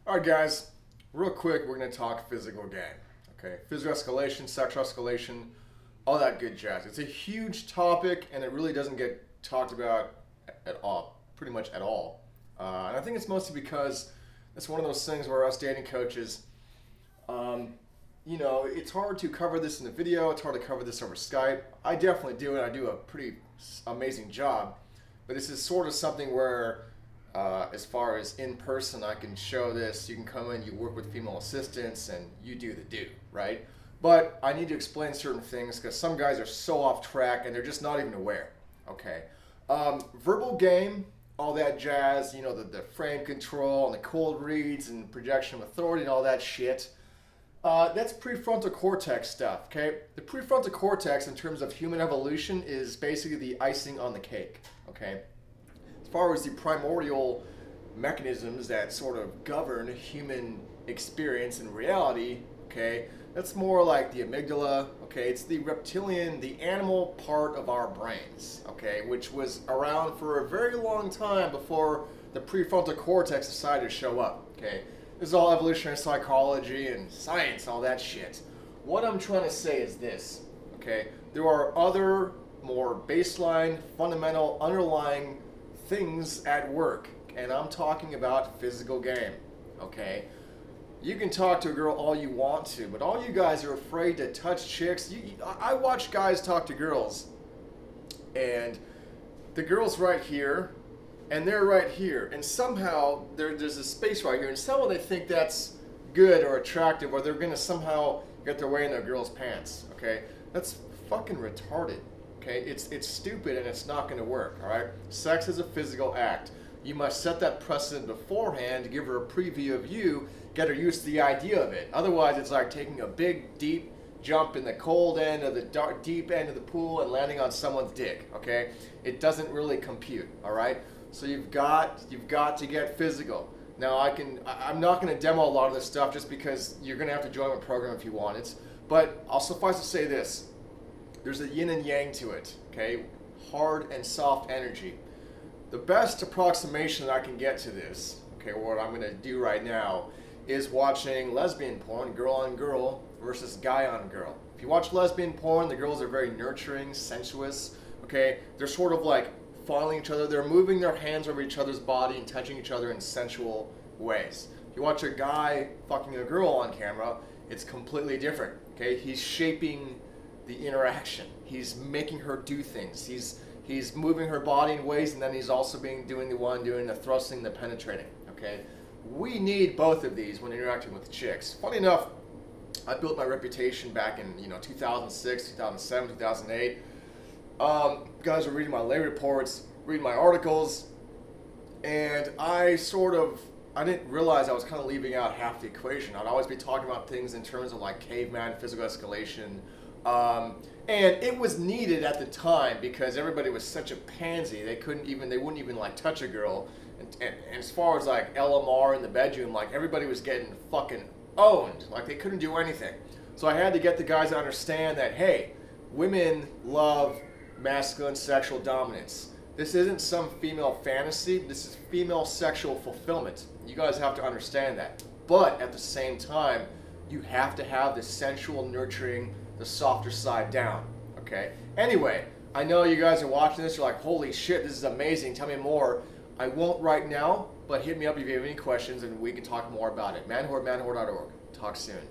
Alright guys, real quick we're going to talk physical game. Okay, physical escalation, sexual escalation, all that good jazz. It's a huge topic and it really doesn't get talked about at all, pretty much at all. And I think it's mostly because it's one of those things where us dating coaches, it's hard to cover this in the video, it's hard to cover this over Skype. I definitely do it, I do a pretty amazing job. But this is sort of something where as far as in person, I can show this. You can come in, you work with female assistants, and you do the do, right? But I need to explain certain things because some guys are so off track and they're just not even aware, okay? Verbal game, all that jazz, the frame control and the cold reads and projection of authority and all that shit. That's prefrontal cortex stuff, okay? The prefrontal cortex in terms of human evolution is basically the icing on the cake, okay? As far as the primordial mechanisms that sort of govern human experience and reality, okay, that's more like the amygdala, okay, it's the reptilian, the animal part of our brains, okay, which was around for a very long time before the prefrontal cortex decided to show up, okay. This is all evolutionary psychology and science, all that shit. What I'm trying to say is this, okay, there are other more baseline, fundamental, underlying things at work, and I'm talking about physical game, okay? You can talk to a girl all you want to, but all you guys are afraid to touch chicks. I watch guys talk to girls, and the girl's right here, and they're right here, and somehow there's a space right here, and somehow they think that's good or attractive, or they're gonna somehow get their way in a girl's pants, okay? That's fucking retarded. Okay, it's stupid and it's not going to work, all right? Sex is a physical act. You must set that precedent beforehand to give her a preview of you, get her used to the idea of it. Otherwise, it's like taking a big, deep jump in the cold end of the dark, deep end of the pool and landing on someone's dick, okay? It doesn't really compute, all right? So you've got to get physical. Now, I'm not going to demo a lot of this stuff just because you're going to have to join my program if you want it. But I'll suffice to say this. There's a yin and yang to it, okay? Hard and soft energy. The best approximation that I can get to this, okay, what I'm going to do right now, is watching lesbian porn, girl on girl, versus guy on girl. If you watch lesbian porn, the girls are very nurturing, sensuous, okay? They're sort of like fondling each other. They're moving their hands over each other's body and touching each other in sensual ways. If you watch a guy fucking a girl on camera, it's completely different, okay? He's shaping the interaction. He's making her do things. He's moving her body in ways, and then he's also doing the thrusting, the penetrating. Okay, we need both of these when interacting with chicks. Funny enough, I built my reputation back in 2006, 2007, 2008. Guys were reading my lay reports, reading my articles, and I didn't realize I was kind of leaving out half the equation. I'd always be talking about things in terms of like caveman, physical escalation. And it was needed at the time because everybody was such a pansy. They wouldn't even like touch a girl. And as far as like LMR in the bedroom, like everybody was getting fucking owned. Like they couldn't do anything. So I had to get the guys to understand that, hey, women love masculine sexual dominance. This isn't some female fantasy. This is female sexual fulfillment. You guys have to understand that. But at the same time, you have to have the sensual nurturing, the softer side down, okay? Anyway, I know you guys are watching this, you're like, holy shit, this is amazing, tell me more. I won't right now, but hit me up if you have any questions and we can talk more about it. Manwhore@manwhore.org. Talk soon.